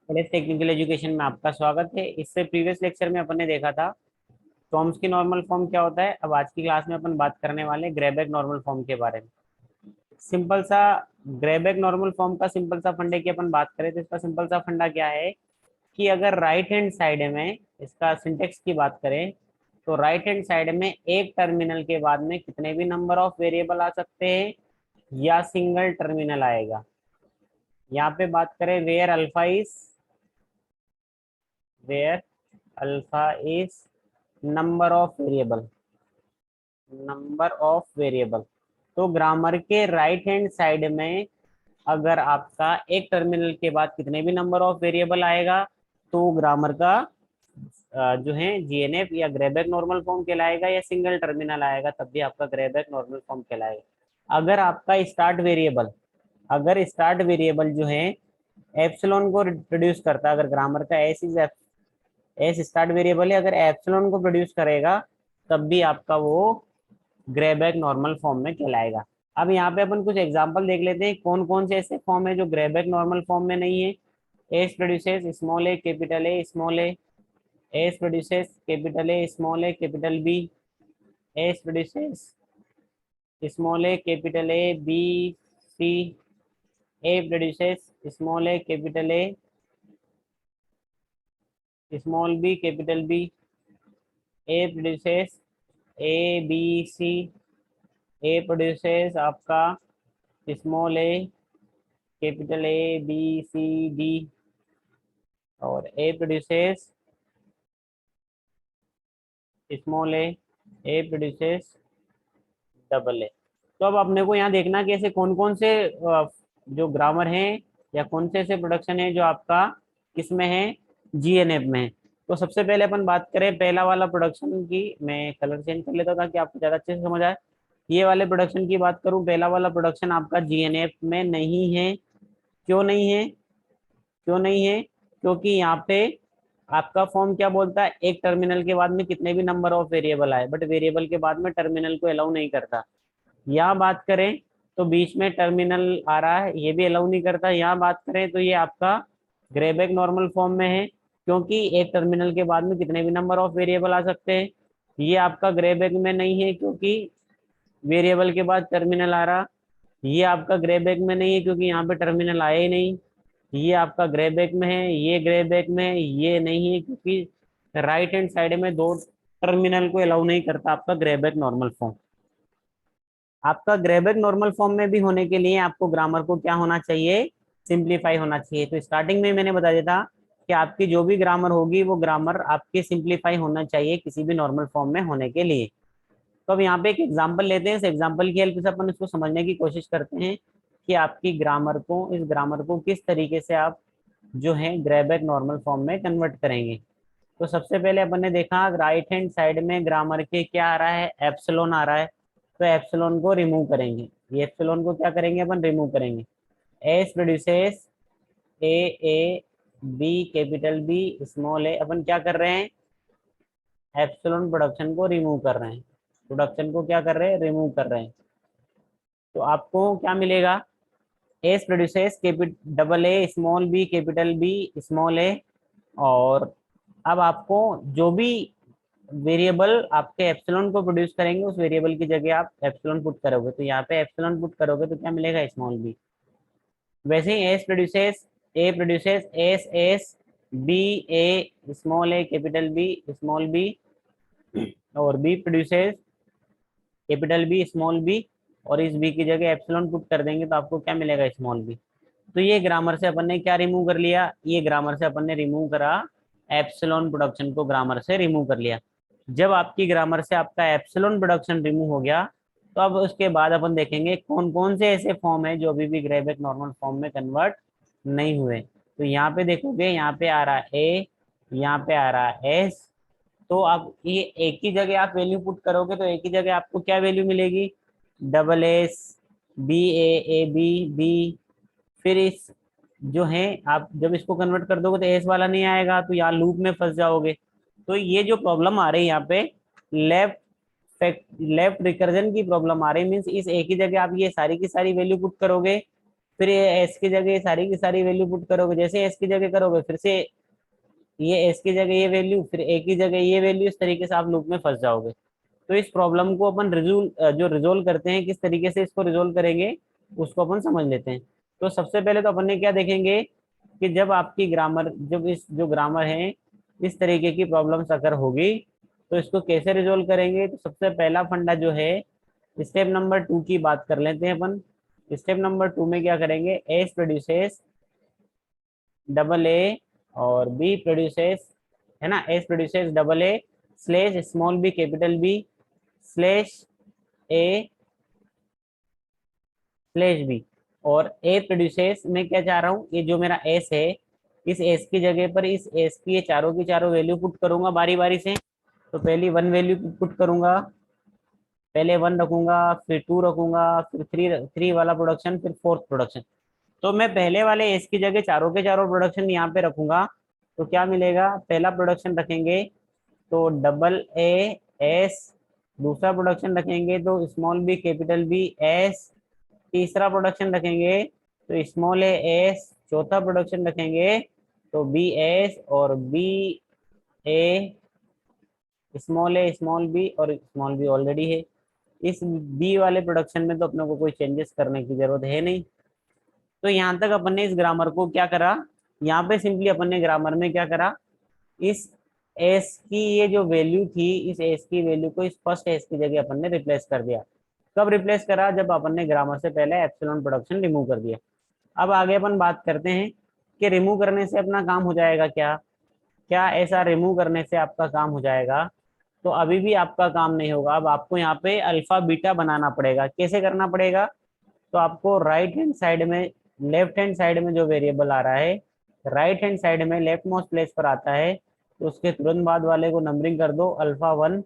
College technical education में आपका स्वागत है। इससे प्रीवियस लेक्चर में अपन ने देखा था चॉम्स्की नॉर्मल फॉर्म क्या होता है। अब आज की क्लास में अपन बात करने वाले ग्रेबेक नॉर्मल फॉर्म के बारे में। सिंपल सा ग्रेबेक नॉर्मल फॉर्म का सिंपल सा फंडे की अपन बात करें तो इसका सिंपल सा फंडा क्या है कि अगर राइट हैंड साइड में इसका सिंटेक्स की बात करें तो राइट हैंड साइड में एक टर्मिनल के बाद में कितने भी नंबर ऑफ वेरिएबल आ सकते हैं या सिंगल टर्मिनल आएगा। यहाँ पे बात करें where alpha is number of variable, number of variable. तो ग्रामर के राइट हैंड साइड में अगर आपका एक टर्मिनल के बाद कितने भी नंबर ऑफ वेरिएबल आएगा तो ग्रामर का जो है जीएनएफ या ग्रेबेक नॉर्मल फॉर्म कहलाएगा, या सिंगल टर्मिनल आएगा तब भी आपका ग्रेबेक नॉर्मल फॉर्म कहलाएगा। अगर आपका स्टार्ट वेरिएबल जो है एप्सिलॉन को प्रोड्यूस करता है, अगर ग्रामर का एस स्टार्ट वेरिएबल है, अगर एप्सिलॉन को प्रोड्यूस करेगा तब भी आपका वो ग्रेबैक नॉर्मल फॉर्म में कहलाएगा। अब यहाँ पे अपन कुछ एग्जांपल देख लेते हैं कौन कौन से ऐसे फॉर्म है जो ग्रेबैक नॉर्मल फॉर्म में नहीं है। S produces small A capital A small A, S produces capital A small A capital B, S produces small A capital A B C, A produces small A capital A small B capital B, A produces A B C, A produces आपका small A capital A B C D, और A produces small A produces double A. तो अब अपने को यहाँ देखना कि ऐसे कौन कौन से जो ग्रामर हैं या कौन से ऐसे प्रोडक्शन है जो आपका किसमें है, जीएनएफ में है। तो सबसे पहले अपन बात करें पहला वाला प्रोडक्शन की। मैं कलर चेंज कर लेता था कि आपको ज़्यादा अच्छे से समझ आए। ये वाले प्रोडक्शन की बात करूं, पहला वाला प्रोडक्शन आपका जीएनएफ में नहीं है। क्यों नहीं है? क्यों नहीं है? क्योंकि यहाँ पे आपका फॉर्म क्या बोलता है, एक टर्मिनल के बाद में कितने भी नंबर ऑफ वेरिएबल आए, बट वेरिएबल के बाद में टर्मिनल को अलाउ नहीं करता। यहाँ बात करें तो बीच में टर्मिनल आ रहा है, ये भी अलाउ नहीं करता। यहाँ बात करें तो ये आपका ग्रेबैक नॉर्मल फॉर्म में है क्योंकि एक टर्मिनल के बाद में कितने भी नंबर ऑफ वेरिएबल आ सकते हैं। ये आपका ग्रेबैक में नहीं है क्योंकि वेरिएबल के बाद टर्मिनल आ रहा। ये आपका ग्रेबैक में नहीं है क्योंकि यहाँ पे टर्मिनल आया ही नहीं। ये आपका ग्रेबैक में है, ये ग्रेबैक में है, ये नहीं है क्योंकि राइट हैंड साइड में दो टर्मिनल को अलाउ नहीं करता आपका ग्रेबैक नॉर्मल फॉर्म। आपका ग्रेबैक नॉर्मल फॉर्म में भी होने के लिए आपको ग्रामर को क्या होना चाहिए, सिंप्लीफाई होना चाहिए। तो स्टार्टिंग में मैंने बता दिया था कि आपकी जो भी ग्रामर होगी वो ग्रामर आपके सिंप्लीफाई होना चाहिए किसी भी नॉर्मल फॉर्म में होने के लिए। तो अब यहाँ पे एक एग्जाम्पल लेते हैं, इस एग्जाम्पल की हेल्प से अपन इसको समझने की कोशिश करते हैं कि आपकी इस ग्रामर को किस तरीके से आप जो है ग्रेबैक नॉर्मल फॉर्म में कन्वर्ट करेंगे। तो सबसे पहले अपन ने देखा राइट हैंड साइड में ग्रामर के क्या आ रहा है, एप्सिलॉन आ रहा है। तो एप्सिलॉन को रिमूव करेंगे, ये एप्सिलॉन को क्या करेंगे अपन, रिमूव करेंगे। S produces A A B capital B small A, अपन क्या कर रहे हैं, एप्सिलॉन प्रोडक्शन को रिमूव कर रहे हैं। प्रोडक्शन को क्या कर रहे हैं, रिमूव कर रहे हैं। तो आपको क्या मिलेगा, S produces double A small B capital B small A. और अब आपको जो भी वेरिएबल आपके एप्सिलॉन को प्रोड्यूस करेंगे उस वेरिएबल की जगह आप एप्सिलॉन पुट करोगे, तो यहाँ पे एप्सिलॉन पुट करोगे तो क्या मिलेगा, स्मॉल बी। वैसे ही A produces S S B A small A capital B small B, और B produces capital B small B, और इस बी की जगह एप्सिलॉन पुट कर देंगे तो आपको क्या मिलेगा, स्मॉल बी। तो ये ग्रामर से अपन ने क्या रिमूव कर लिया, ये ग्रामर से अपन ने रिमूव करा एप्सिलॉन प्रोडक्शन को, ग्रामर से रिमूव कर लिया। जब आपकी ग्रामर से आपका एप्सिलॉन प्रोडक्शन रिमूव हो गया तो अब उसके बाद अपन देखेंगे कौन कौन से ऐसे फॉर्म है जो अभी भी ग्रेबैक नॉर्मल फॉर्म में कन्वर्ट नहीं हुए। तो यहाँ पे देखोगे, यहाँ पे आ रहा है ए, यहाँ पे आ रहा है एस। तो आप ये एक ही जगह आप वैल्यू पुट करोगे तो एक ही जगह आपको क्या वैल्यू मिलेगी, double S B A B B. फिर इस जो है आप जब इसको कन्वर्ट कर दोगे तो एस वाला नहीं आएगा, तो यहाँ लूप में फंस जाओगे। तो ये जो प्रॉब्लम आ रही है यहाँ पे लेफ्ट रिकर्जन की प्रॉब्लम आ रही है, मीन्स इस एक ही जगह आप ये सारी की सारी वैल्यू पुट करोगे फिर ये एस की जगह सारी की सारी वैल्यू पुट करोगे, जैसे एस की जगह करोगे फिर से ये एस की जगह ये वैल्यू, फिर ए की जगह ये वैल्यू, इस तरीके से आप लूप में फंस जाओगे। तो इस प्रॉब्लम को अपन रिजोल्व करते हैं, किस तरीके से इसको रिजोल्व करेंगे उसको अपन समझ लेते हैं। तो सबसे पहले तो अपन ने क्या देखेंगे कि जब आपकी ग्रामर, जब इस जो ग्रामर है इस तरीके की प्रॉब्लम्स अगर होगी तो इसको कैसे रिजोल्व करेंगे। तो सबसे पहला फंडा जो है, स्टेप नंबर 2 की बात कर लेते हैं अपन। स्टेप नंबर 2 में क्या करेंगे, एस प्रोड्यूसेस डबल ए और बी प्रोड्यूसेस, है ना, S produces double A slash small B capital B slash A slash B. और ए प्रोड्यूसेस में क्या चाह रहा हूँ, ये जो मेरा एस है इस एस की जगह पर इस एस की ये चारों की चारों वैल्यू पुट करूंगा बारी बारी से। तो पहली वन वैल्यू पुट करूंगा, पहले वन रखूंगा, फिर टू रखूंगा, फिर थ्री, थ्री वाला प्रोडक्शन, फिर फोर्थ प्रोडक्शन। तो मैं पहले वाले एस की जगह चारों के चारों प्रोडक्शन यहाँ पे रखूंगा। तो क्या मिलेगा, पहला प्रोडक्शन रखेंगे तो डबल ए एस, दूसरा प्रोडक्शन रखेंगे तो small B capital B S, तीसरा प्रोडक्शन रखेंगे तो स्मॉल ए एस, चौथा प्रोडक्शन रखेंगे तो बी एस और बी ए, स्मॉल बी और स्मॉल बी ऑलरेडी है। इस बी वाले प्रोडक्शन में तो अपने को कोई चेंजेस करने की जरूरत है नहीं। तो यहाँ तक अपन ने इस ग्रामर को क्या करा, यहाँ पे सिंपली अपन ने ग्रामर में क्या करा, इस एस की ये जो वैल्यू थी इस एस की वैल्यू को इस फर्स्ट एस की जगह अपन ने रिप्लेस कर दिया। कब रिप्लेस करा, जब अपन ने ग्रामर से पहले एप्सिलॉन प्रोडक्शन रिमूव कर दिया। अब आगे अपन बात करते हैं कि रिमूव करने से अपना काम हो जाएगा क्या, क्या ऐसा रिमूव करने से आपका काम हो जाएगा। तो अभी भी आपका काम नहीं होगा, अब आपको यहाँ पे अल्फा बीटा बनाना पड़ेगा। कैसे करना पड़ेगा, तो आपको राइट हैंड साइड में, लेफ्ट हैंड साइड में जो वेरिएबल आ रहा है, राइट हैंड साइड में लेफ्ट मोस्ट प्लेस पर आता है, तो उसके तुरंत बाद वाले को नंबरिंग कर दो अल्फा वन,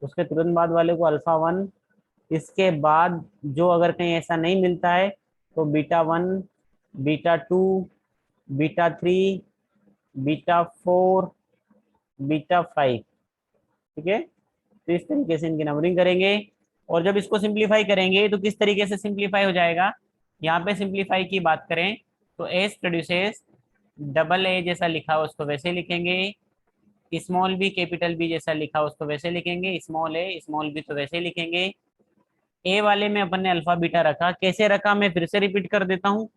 उसके तुरंत बाद वाले को अल्फा वन। इसके बाद जो अगर कहीं ऐसा नहीं मिलता है तो beta one, beta two, beta three, beta four, beta five. ठीक है, तो इस तरीके से इनकी नंबरिंग करेंगे। और जब इसको सिंप्लीफाई करेंगे तो किस तरीके से सिंप्लीफाई हो जाएगा, यहाँ पे सिंप्लीफाई की बात करें तो एस प्रोड्यूसेस डबल ए जैसा लिखा हो उसको वैसे लिखेंगे, स्मॉल बी कैपिटल बी जैसा लिखा हो उसको वैसे लिखेंगे, स्मॉल ए स्मॉल बी तो वैसे लिखेंगे। ए वाले में अपन ने अल्फा बीटा रखा, कैसे रखा मैं फिर से रिपीट कर देता हूँ।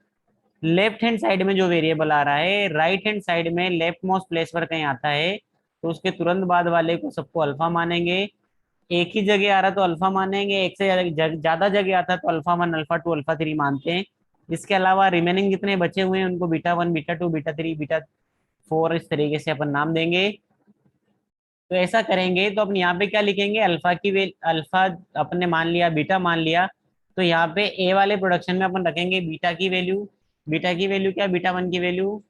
लेफ्ट हैंड साइड में जो वेरिएबल आ रहा है राइट हैंड साइड में लेफ्ट मोस्ट प्लेस पर कहीं आता है तो उसके तुरंत बाद वाले को सबको अल्फा मानेंगे। एक ही जगह आ रहा तो अल्फा मानेंगे, एक से ज्यादा जगह आता है तो alpha one, alpha two, alpha three मानते हैं। इसके अलावा रिमेनिंग जितने बचे हुए हैं उनको beta one, beta two, beta three, beta four इस तरीके से अपन नाम देंगे। तो ऐसा करेंगे तो अपन यहाँ पे क्या लिखेंगे, अल्फा की अल्फा अपने मान लिया, बीटा मान लिया, तो यहाँ पे ए वाले प्रोडक्शन में अपन रखेंगे बीटा की वैल्यू। बीटा की वैल्यू क्या, बीटा वन की value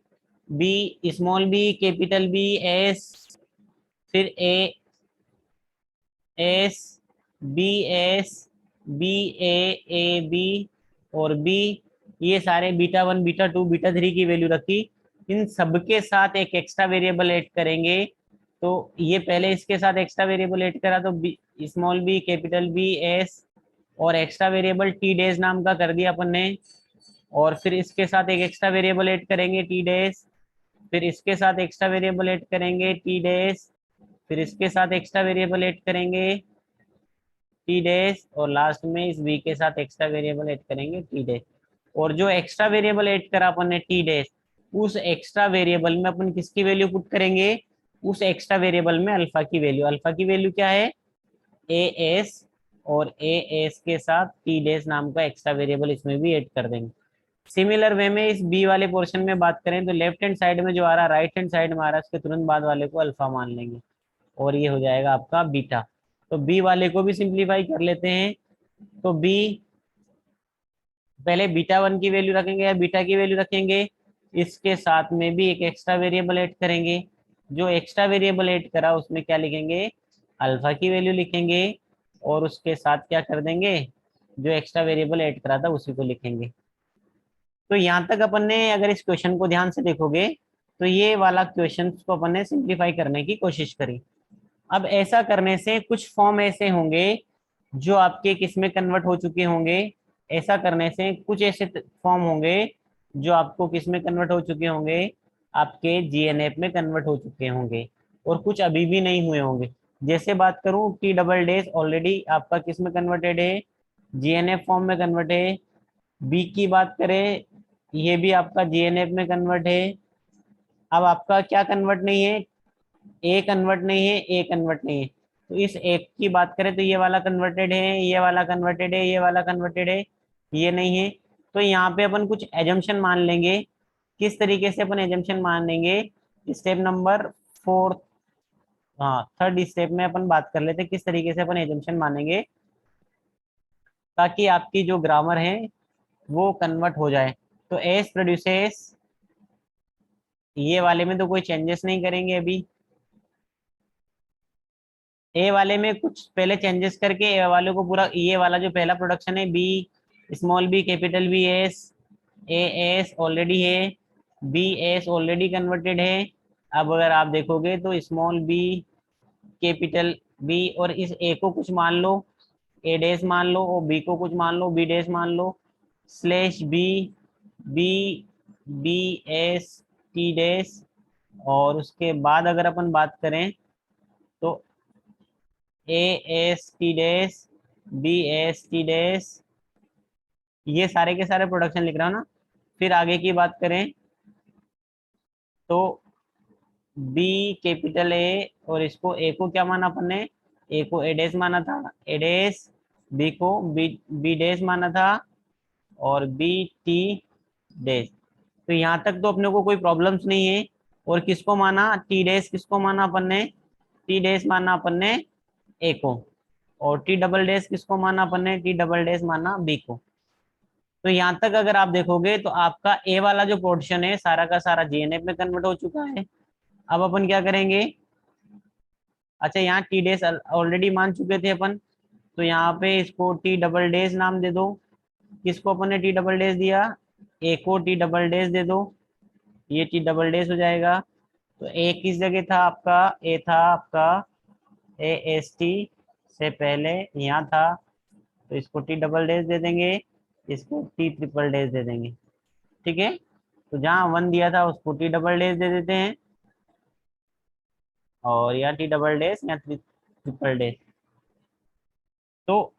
B small B capital B S, फिर A S, B S, B A, A B और बी, ये सारे beta one, beta two, beta three की वैल्यू रखी। इन सबके साथ एक एक्स्ट्रा वेरिएबल ऐड करेंगे। तो ये पहले इसके साथ एक्स्ट्रा वेरिएबल ऐड करा तो B small B capital B S और एक्स्ट्रा वेरिएबल टी डेज नाम का कर दिया अपन ने। और फिर इसके साथ एक एक्स्ट्रा वेरिएबल ऐड करेंगे टी डेज, फिर इसके साथ एक्स्ट्रा वेरिएबल ऐड करेंगे टी डेज, फिर इसके साथ एक्स्ट्रा वेरिएबल ऐड करेंगे टी डेज और लास्ट में इस वी के साथ एक्स्ट्रा वेरिएबल ऐड करेंगे टी डेज। और जो एक्स्ट्रा वेरिएबल ऐड करा अपन ने टी डेज, उस एक्स्ट्रा वेरिएबल में अपन किसकी वैल्यू पुट करेंगे, उस एक्स्ट्रा वेरिएबल में अल्फा की वैल्यू। अल्फा की वैल्यू क्या है, ए एस, और ए एस के साथ टी डेज नाम का एक्स्ट्रा वेरिएबल इसमें भी ऐड कर देंगे। सिमिलर वे में इस बी वाले पोर्शन में बात करें तो लेफ्ट हैंड साइड में जो आ रहा है राइट हैंड साइड में आ रहा है उसके तुरंत बाद वाले को अल्फा मान लेंगे और ये हो जाएगा आपका बीटा। तो बी वाले को भी सिंप्लीफाई कर लेते हैं। तो बी पहले बीटा वन की वैल्यू रखेंगे या बीटा की वैल्यू रखेंगे, इसके साथ में भी एक एक्स्ट्रा वेरिएबल ऐड करेंगे। जो एक्स्ट्रा वेरिएबल ऐड करा उसमें क्या लिखेंगे, अल्फा की वैल्यू लिखेंगे और उसके साथ क्या कर देंगे, जो एक्स्ट्रा वेरिएबल ऐड करा था उसी को लिखेंगे। तो यहाँ तक अपन ने अगर इस क्वेश्चन को ध्यान से देखोगे तो ये वाला क्वेश्चन को अपन ने सिंप्लीफाई करने की कोशिश करी। अब ऐसा करने से कुछ फॉर्म ऐसे होंगे जो आपके किस में कन्वर्ट हो चुके होंगे, ऐसा करने से कुछ ऐसे फॉर्म होंगे जो आपको किस में कन्वर्ट हो चुके होंगे, आपके जीएनएफ में कन्वर्ट हो चुके होंगे, और कुछ अभी भी नहीं हुए होंगे। जैसे बात करूं, टी डबल डेज ऑलरेडी आपका किस में कन्वर्टेड है, जीएनएफ फॉर्म में कन्वर्ट है। बी की बात करें, ये भी आपका जीएनएफ में कन्वर्ट है। अब आपका क्या कन्वर्ट नहीं है, ए कन्वर्ट नहीं है, ए कन्वर्ट नहीं है। तो इस एक की बात करें तो ये वाला कन्वर्टेड है, ये वाला कन्वर्टेड है, ये वाला कन्वर्टेड है, ये नहीं है। तो यहाँ पे अपन कुछ एजम्पशन मान लेंगे। किस तरीके से अपन एजम्पशन मान लेंगे, स्टेप नंबर 4, हाँ 3rd स्टेप में अपन बात कर लेते हैं किस तरीके से अपन एजम्पशन मानेंगे, ताकि आपकी जो ग्रामर है वो कन्वर्ट हो जाए। तो एस प्रोड्यूसेस, ये वाले में तो कोई चेंजेस नहीं करेंगे अभी। ए वाले में कुछ पहले चेंजेस करके ए वाले को पूरा, ये वाला जो पहला प्रोडक्शन है B small B capital B S, A S already है, बी एस ऑलरेडी कन्वर्टेड है। अब अगर आप देखोगे तो स्मॉल बी कैपिटल बी, और इस ए को कुछ मान लो, ए डैश मान लो, और बी को कुछ मान लो, बी डैश मान लो, slash B, B B S T dash. और उसके बाद अगर अपन बात करें तो A S T dash, B S T dash, ये सारे के सारे प्रोडक्शन लिख रहा हूँ ना। फिर आगे की बात करें तो बी कैपिटल ए, और इसको ए को क्या माना अपन ने, ए को ए डैश माना था, ए डैश, बी को बी बी डैश माना था, और बी टी डैश। तो यहाँ तक तो अपने को कोई प्रॉब्लम्स नहीं है। और किसको माना, टी डैश किसको माना अपन ने, टी डैश माना अपन ने ए को, और टी डबल डैश किसको माना अपन ने, टी डबल डैश माना बी को। तो यहाँ तक अगर आप देखोगे तो आपका ए वाला जो पोर्शन है सारा का सारा जीएनएफ में कन्वर्ट हो चुका है। अब अपन क्या करेंगे, अच्छा यहाँ टी डेज ऑलरेडी मान चुके थे अपन, तो यहाँ पे इसको टी डबल डेज नाम दे दो। किसको अपन ने टी डबल डेज दिया, ए को टी डबल डेज दे दो, ये टी डबल डेज हो जाएगा। तो ए किस जगह था आपका, ए था आपका ए एस टी से पहले यहाँ था, तो इसको टी डबल डेज दे देंगे, इसको टी ट्रिपल डेज दे देंगे। ठीक है, तो जहाँ 1 दिया था उसको टी डबल डेज दे देते हैं, और या टी डबल डेज या ट्रिपल डेज। तो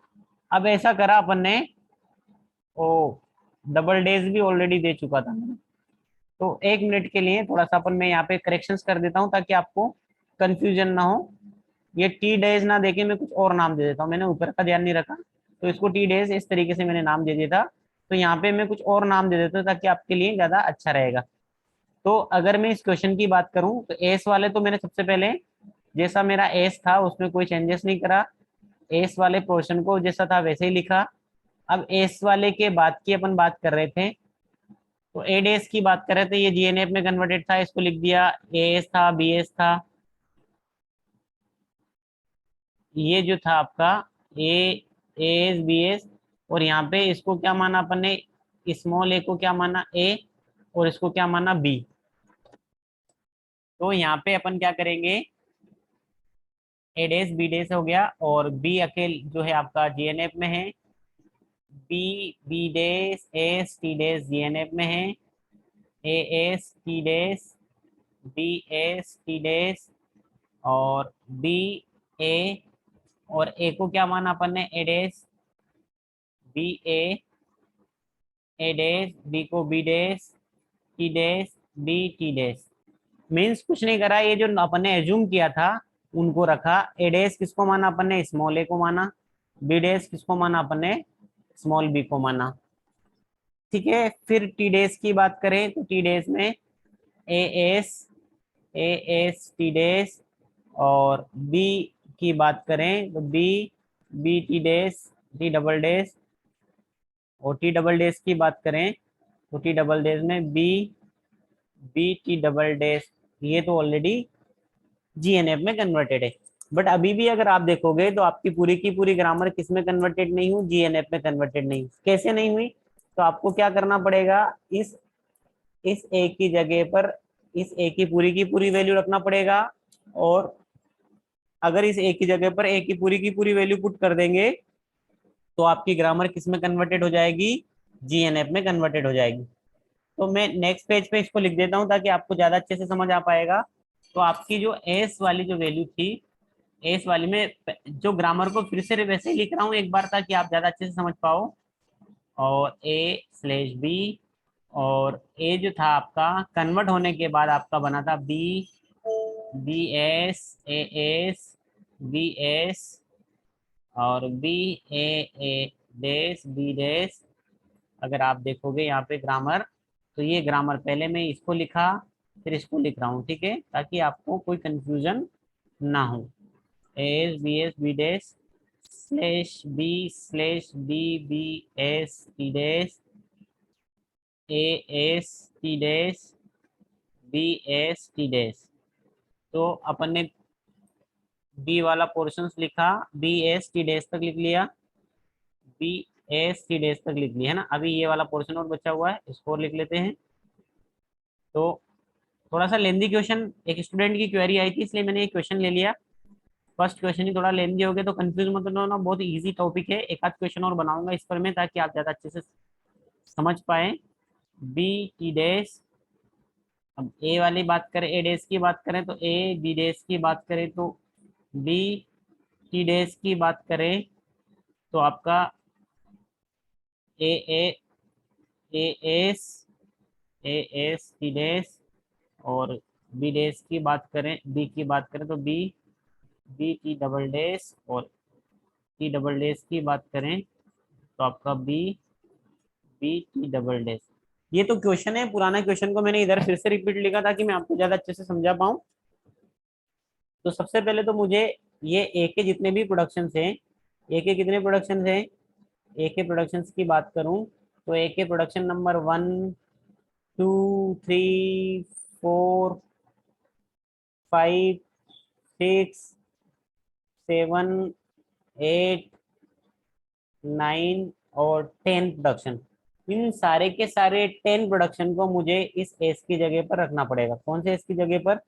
अब ऐसा करा अपन ने, ओ डबल डेज भी ऑलरेडी दे चुका था मैंने। तो 1 मिनट के लिए थोड़ा सा अपन मैं यहाँ पे करेक्शंस कर देता हूँ ताकि आपको कंफ्यूजन ना हो। ये टी डेज ना देके मैं कुछ और नाम दे देता हूँ, मैंने ऊपर का ध्यान नहीं रखा, तो इसको टी डेज इस तरीके से मैंने नाम दे दिया था। तो यहाँ पे मैं कुछ और नाम दे देता हूँ ताकि आपके लिए ज्यादा अच्छा रहेगा। तो अगर मैं इस क्वेश्चन की बात करूं तो एस वाले तो मैंने सबसे पहले जैसा मेरा एस था उसमें कोई चेंजेस नहीं करा, एस वाले पोर्शन को जैसा था वैसे ही लिखा। अब एस वाले के बाद की अपन बात कर रहे थे, तो ए डेस की बात कर रहे थे, ये जीएनएफ में कन्वर्टेड था, इसको लिख दिया, ए एस था, बी एस था, ये जो था आपका ए एस बी एस। और यहाँ पे इसको क्या माना अपन ने, स्मॉल ए को क्या माना ए, और इसको क्या माना बी। तो यहाँ पे अपन क्या करेंगे, ए डेस बी डेस हो गया, और बी अकेले जो है आपका जीएनएफ में है, B B dash S T dash GNF में है, A S T dash B S T dash, और बी ए, और ए को क्या माना अपन ने ए डेस, बी ए डेस, बी को बी डेस, टी डेस बी टी डेस। मीन्स कुछ नहीं करा, ये जो अपन ने एज्यूम किया था उनको रखा। ए डेस किसको माना अपन ने, स्मॉल ए को माना, बी डेस किसको माना अपन ने, स्मॉल बी को माना। ठीक है, फिर टी डेज की बात करें तो टी डेज में A S, A S T days, और बी की बात करें तो B B T days, T double days. और टी डबल डेज की बात करें तो टी डबल डेज में B B T double days, ये तो ऑलरेडी जीएनएफ में कन्वर्टेड है। बट अभी भी अगर आप देखोगे तो आपकी पूरी की पूरी ग्रामर किस में कन्वर्टेड नहीं हुई, जीएनएफ में कन्वर्टेड नहीं। कैसे नहीं हुई, तो आपको क्या करना पड़ेगा, इस ए की जगह पर इस ए की पूरी वैल्यू रखना पड़ेगा। और अगर इस ए की जगह पर ए की पूरी वैल्यू पुट कर देंगे तो आपकी ग्रामर किस में कन्वर्टेड हो जाएगी, जीएनएफ में कन्वर्टेड हो जाएगी। तो मैं नेक्स्ट पेज पे इसको लिख देता हूँ ताकि आपको ज्यादा अच्छे से समझ आ पाएगा। तो आपकी जो एस वाली जो वैल्यू थी, एस वाली में जो ग्रामर को फिर से वैसे ही लिख रहा हूँ एक बार ताकि आप ज्यादा अच्छे से समझ पाओ। और A/B, और ए जो था आपका कन्वर्ट होने के बाद आपका बना था BS, AS, BS, और BAA, BD। अगर आप देखोगे यहाँ पे ग्रामर, तो ये ग्रामर पहले मैं इसको लिखा फिर इसको लिख रहा हूँ, ठीक है, ताकि आपको कोई कंफ्यूजन ना हो। AS, BS, BD /B/B/BS AS, TDS, BS, TDS। तो अपन ने बी वाला पोर्शन लिखा, BS, TDS तक लिख लिया, BS, TDS तक लिख लिया है ना। अभी ये वाला पोर्शन और बचा हुआ है, इसको और लिख लेते हैं। तो थोड़ा सा लेंदी क्वेश्चन, एक स्टूडेंट की क्वेरी आई थी इसलिए मैंने एक क्वेश्चन ले लिया। फर्स्ट क्वेश्चन ही थोड़ा लेंदी हो गया तो कंफ्यूज मत होना, बहुत इजी टॉपिक है। एक आध क्वेश्चन और बनाऊंगा इस पर मैं ताकि आप ज्यादा अच्छे से समझ पाए। B/T। अब ए वाली बात करें, A' की बात करें तो A, B' की बात करें तो B, T' की बात करें तो आपका A, AS, T' और B' की बात करें, B की बात करें तो B, T डबल डैश, और T डबल डैश की बात करें तो आपका B, T डबल डैश। ये तो क्वेश्चन है, पुराना क्वेश्चन को मैंने इधर फिर से रिपीट लिखा ताकि मैं आपको ज्यादा अच्छे से समझा पाऊँ। तो सबसे पहले तो मुझे ये ए के जितने भी प्रोडक्शन हैं, ए के कितने प्रोडक्शन हैं, ए के प्रोडक्शन की बात करूं तो ए के प्रोडक्शन नंबर 1, 2, 3, 4, 5, 6, 7, 8, 9 और 10 प्रोडक्शन। इन सारे के सारे 10 प्रोडक्शन को मुझे इस एस की जगह पर रखना पड़ेगा। कौन से एस की जगह पर,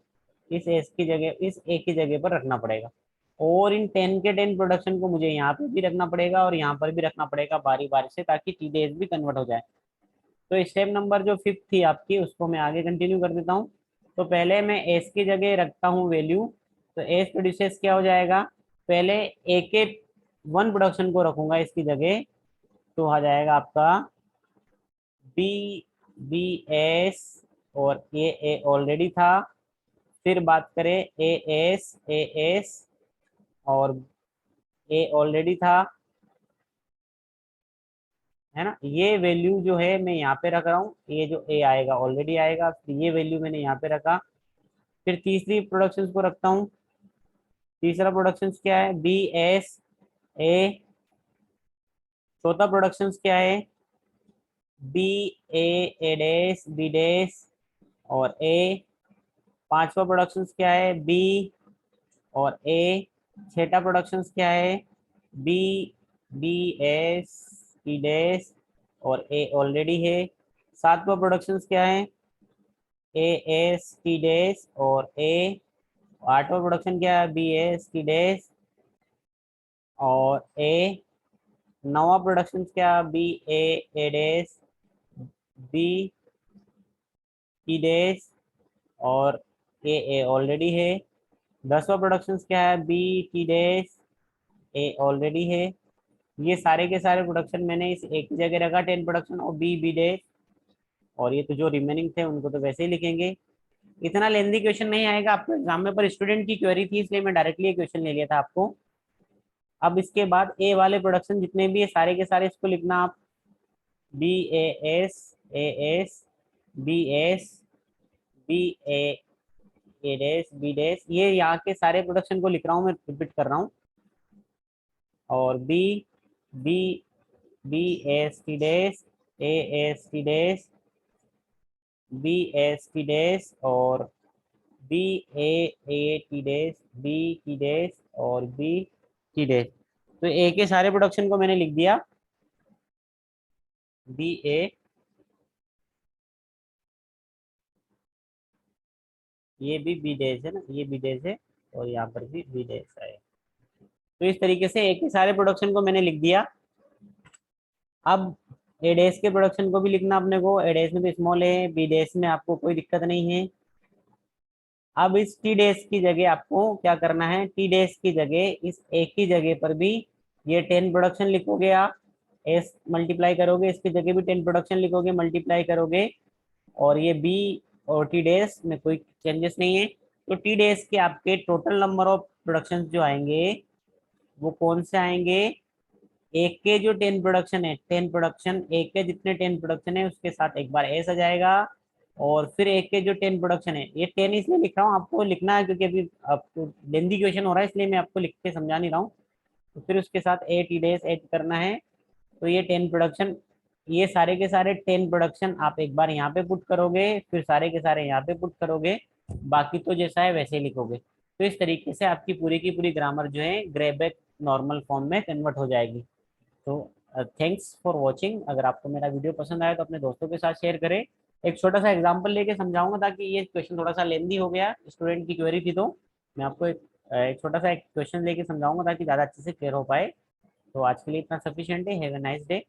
इस एस की जगह, इस ए की जगह पर रखना पड़ेगा। और इन 10 के 10 प्रोडक्शन को मुझे यहाँ पे भी रखना पड़ेगा और यहाँ पर भी रखना पड़ेगा बारी बारी से, ताकि TDS भी कन्वर्ट हो जाए। तो स्टेप नंबर जो 5th थी आपकी, उसको मैं आगे कंटिन्यू कर देता हूँ। तो पहले मैं एस की जगह रखता हूँ वैल्यू। तो एस प्रोड्यूसेस क्या हो जाएगा, पहले ए के 1 प्रोडक्शन को रखूंगा इसकी जगह, तो आ जाएगा आपका B, BS, और ए ऑलरेडी था। फिर बात करें AS, और ए ऑलरेडी था, है ना। ये वैल्यू जो है मैं यहाँ पे रख रहा हूँ, ये जो ए आएगा ऑलरेडी आएगा, फिर ये वैल्यू मैंने यहाँ पे रखा। फिर तीसरी प्रोडक्शंस को रखता हूँ। तीसरा प्रोडक्शंस क्या है, BS, A। चौथा प्रोडक्शंस क्या है, BA, A dash, B dash और A। पांचवा प्रोडक्शंस क्या है, B और A। छठा प्रोडक्शंस क्या है, B, BS, T डैश और A ऑलरेडी है। सातवां प्रोडक्शंस क्या है, AS, T डैश और A। आठवां प्रोडक्शन क्या है, BS, T डैश और A। नौवां प्रोडक्शन क्या, BA, dash, B, T dash और A ऑलरेडी है। 10वां प्रोडक्शन क्या है, B, T dash, A already है। ये सारे के सारे प्रोडक्शन मैंने इस एक ही जगह रखा, 10 प्रोडक्शन और B डैश। और ये तो जो रिमेनिंग थे उनको तो वैसे ही लिखेंगे। इतना लेंदी क्वेश्चन नहीं आएगा आपको एग्जाम में, पर स्टूडेंट की क्वेरी थी इसलिए मैं डायरेक्टली ये क्वेश्चन ले लिया था आपको। अब इसके बाद ए वाले प्रोडक्शन जितने भी है सारे के सारे इसको लिखना आप, BAS, AS, BS, BA, A dash, B dash. ये यहाँ के सारे प्रोडक्शन को लिख रहा हूँ, मैं रिपीट कर रहा हूँ। और B, BS, T dash, AS, T dash, BS, T dash और BA, A, T dash, B, T dash और B, T डैश। तो ए के सारे प्रोडक्शन को मैंने लिख दिया, BA। ये भी B डैश है ना, ये B डैश है और यहाँ पर भी B डैश है। तो इस तरीके से एक ही सारे प्रोडक्शन को मैंने लिख दिया। अब ए डैश के प्रोडक्शन को भी लिखना अपने को, ए डैश में तो स्मॉल है, बी डैश में आपको कोई दिक्कत नहीं है। अब इस टी डैश की जगह आपको क्या करना है, टी डैश की जगह इस एक ही जगह पर भी ये 10 प्रोडक्शन लिखोगे आप, एस मल्टीप्लाई करोगे, इसकी जगह भी 10 प्रोडक्शन लिखोगे, मल्टीप्लाई करोगे, और ये बी और टी डैश में कोई चेंजेस नहीं है। तो टी डैश के आपके टोटल नंबर ऑफ प्रोडक्शन जो आएंगे वो कौन से आएंगे, एक के जो 10 प्रोडक्शन है, 10 प्रोडक्शन, एक के जितने 10 प्रोडक्शन है उसके साथ एक बार एस आ जाएगा, और फिर एक के जो 10 प्रोडक्शन है, ये 10 इसलिए लिख रहा हूँ, आपको लिखना है क्योंकि अभी आपको लेंदी क्वेश्चन हो रहा है इसलिए मैं आपको लिख के समझा नहीं रहा हूँ। तो फिर उसके साथ ए टी डेज ऐड करना है। तो ये 10 प्रोडक्शन, ये सारे के सारे 10 प्रोडक्शन आप एक बार यहाँ पे पुट करोगे, फिर सारे के सारे यहाँ पे पुट करोगे, बाकी तो जैसा है वैसे ही लिखोगे। तो इस तरीके से आपकी पूरी की पूरी ग्रामर जो है ग्रेबैक नॉर्मल फॉर्म में कन्वर्ट हो जाएगी। तो थैंक्स फॉर वॉचिंग। अगर आपको मेरा वीडियो पसंद आया तो अपने दोस्तों के साथ शेयर करें। एक छोटा सा एग्जांपल लेके समझाऊंगा ताकि ये क्वेश्चन थोड़ा सा लेंदी हो गया, स्टूडेंट की क्वेरी थी, तो मैं आपको एक छोटा सा एक क्वेश्चन लेके समझाऊंगा ताकि ज़्यादा अच्छे से क्लियर हो पाए। तो आज के लिए इतना सफिशिएंट है। Have a nice day.